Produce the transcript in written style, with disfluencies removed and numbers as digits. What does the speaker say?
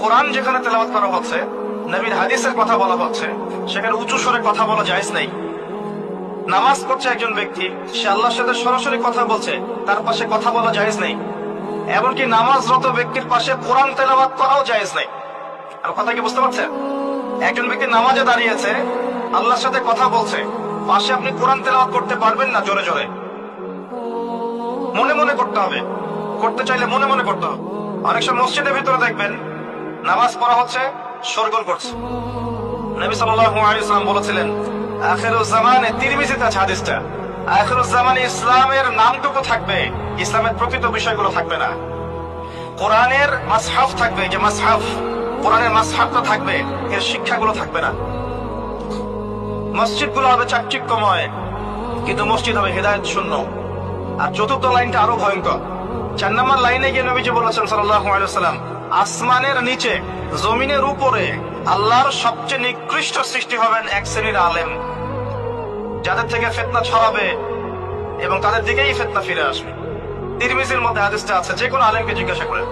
কোরআন যেখানে তেলাওয়াত করা হচ্ছে, নবীর হাদিসের কথা বলা হচ্ছে, সেখানে উঁচু স্বরে কথা বলা জায়েজ নেই। নামাজ পড়ছে একজন ব্যক্তি, সে আল্লাহর সাথে সরাসরি কথা বলছে, তার পাশে কথা বলা জায়েজ নেই। এমনকি নামাজরত ব্যক্তির পাশে কোরআন তেলাওয়াত করাও জায়েজ নেই। আর কথা কি বুঝতে পারছেন? একজন ব্যক্তি নামাজে দাঁড়িয়েছে, আল্লাহর সাথে কথা বলছে, পাশে আপনি কোরআন তেলাওয়াত করতে পারবেন না জোরে জোরে। মনে মনে করতে হবে, করতে চাইলে মনে মনে করতে হবে। অনেক সময় মসজিদের ভিতরে দেখবেন নামাজ পড়া হচ্ছে, শোরগোল করছে। নবী সাল্লাল্লাহু আলাইহি ওয়াসাল্লাম বলেছিলেন, আখিরুজ জামানে, তিরমিজিতে আছে হাদিসটা, আখিরুজ জামানে ইসলামের নামটুকু থাকবে, ইসলামের প্রকৃত বিষয়গুলো থাকবে না। কোরআনের মাসহাফ থাকবে, যে মাসহাফ, কোরআনের মাসহাফটা থাকবে, এর শিক্ষাগুলো থাকবে না। মসজিদগুলো হবে চাকচিক্যময়, কিন্তু মসজিদ হবে হেদায়েত শূন্য। আর চতুর্থ লাইনটা আরো ভয়ঙ্কর। 4 নম্বর লাইনে গিয়ে নবীজি বলেছেন সাল্লাল্লাহু আলাইহি ওয়াসাল্লাম, আসমানের নিচে, জমিনের উপরে আল্লাহর সবচেয়ে নিকৃষ্ট সৃষ্টি হবেন এক শ্রেণীর আলেম, যাদের থেকে ফিতনা ছড়াবে এবং তাদের দিকেই ফিতনা ফিরে আসবে। তিরমিজির মধ্যে হাদিসটা আছে, যে কোনো আলেমকে জিজ্ঞাসা করেন।